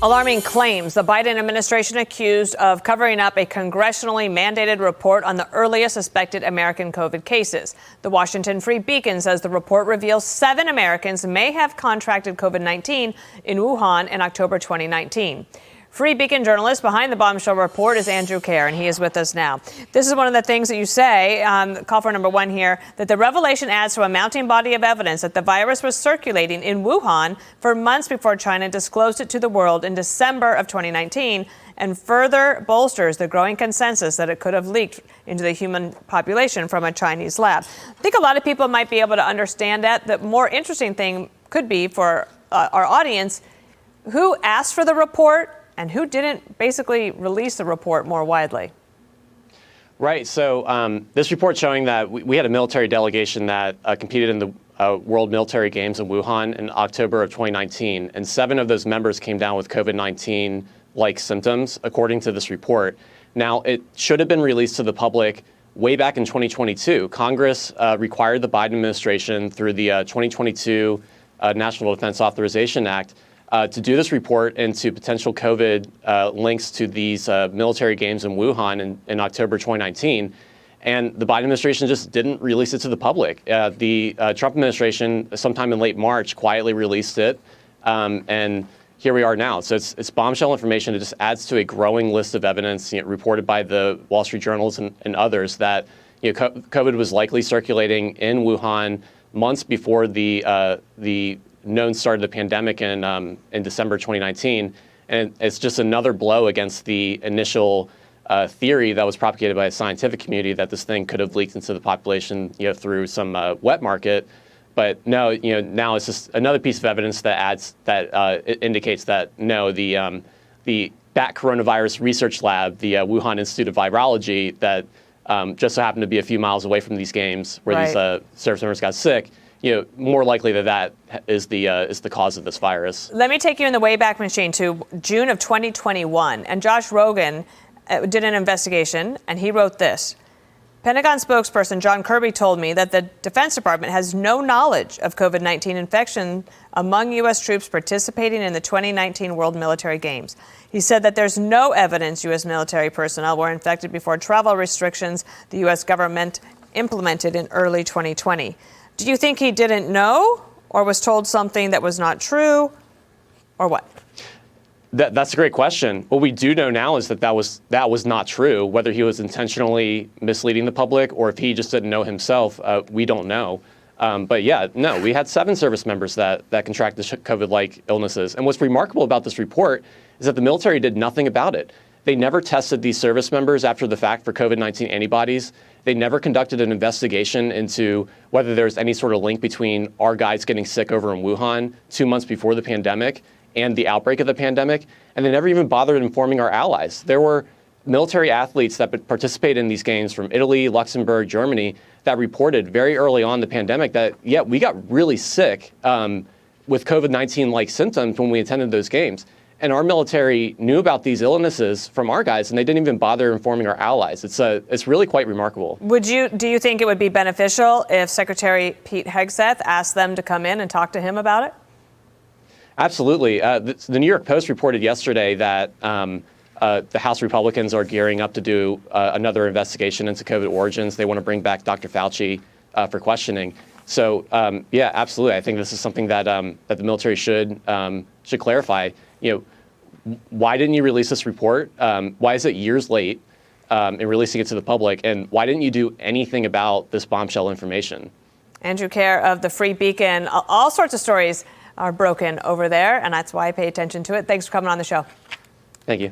Alarming claims. The Biden administration accused of covering up a congressionally mandated report on the earliest suspected American COVID cases. The Washington Free Beacon says the report reveals 7 Americans may have contracted COVID-19 in Wuhan in October 2019. Free Beacon journalist behind the bombshell report is Andrew Kerr, and he is with us now. This is one of the things that you say, call for number 1 here, that the revelation adds to a mounting body of evidence that the virus was circulating in Wuhan for months before China disclosed it to the world in December of 2019, and further bolsters the growing consensus that it could have leaked into the human population from a Chinese lab. I think a lot of people might be able to understand that. The more interesting thing could be for our audience, who asked for the report and who didn't basically release the report more widely? Right. So this report showing that we had a military delegation that competed in the World Military Games in Wuhan in October of 2019. And 7 of those members came down with COVID-19-like symptoms, according to this report. Now, it should have been released to the public way back in 2022. Congress required the Biden administration through the 2022 National Defense Authorization Act to do this report into potential COVID links to these military games in Wuhan in October 2019. And the Biden administration just didn't release it to the public. The Trump administration, sometime in late March, quietly released it. And here we are now. So it's bombshell information. It just adds to a growing list of evidence reported by the Wall Street Journals and others that COVID was likely circulating in Wuhan months before the known start of the pandemic in December 2019. And it's just another blow against the initial theory that was propagated by the scientific community that this thing could have leaked into the population through some wet market. But no, now it's just another piece of evidence that it indicates that no, the bat coronavirus research lab, the Wuhan Institute of Virology, that just so happened to be a few miles away from these games where these service members got sick, more likely that is the cause of this virus. Let me take you in the Wayback Machine to June of 2021. And Josh Rogan did an investigation, and he wrote this. Pentagon spokesperson John Kirby told me that the Defense Department has no knowledge of COVID-19 infection among U.S. troops participating in the 2019 World Military Games. He said that there's no evidence U.S. military personnel were infected before travel restrictions the U.S. government implemented in early 2020. Do you think he didn't know, or was told something that was not true, or what? That's a great question. What we do know now is that was not true. Whether he was intentionally misleading the public or if he just didn't know himself, we don't know. But yeah, no, we had 7 service members that contracted COVID-like illnesses. And what's remarkable about this report is that the military did nothing about it. They never tested these service members after the fact for COVID-19 antibodies. They never conducted an investigation into whether there's any sort of link between our guys getting sick over in Wuhan 2 months before the pandemic and the outbreak of the pandemic. And they never even bothered informing our allies. There were military athletes that participated in these games from Italy, Luxembourg, Germany that reported very early on the pandemic that, yeah, we got really sick with COVID-19-like symptoms when we attended those games. And our military knew about these illnesses from our guys, and they didn't even bother informing our allies. It's really quite remarkable. Do you think it would be beneficial if Secretary Pete Hegseth asked them to come in and talk to him about it? Absolutely. The New York Post reported yesterday that the House Republicans are gearing up to do another investigation into COVID origins. They want to bring back Dr. Fauci for questioning. So, yeah, absolutely. I think this is something that the military should clarify. Why didn't you release this report? Why is it years late in releasing it to the public? And why didn't you do anything about this bombshell information? Andrew Kerr of the Free Beacon. All sorts of stories are broken over there, and that's why I pay attention to it. Thanks for coming on the show. Thank you.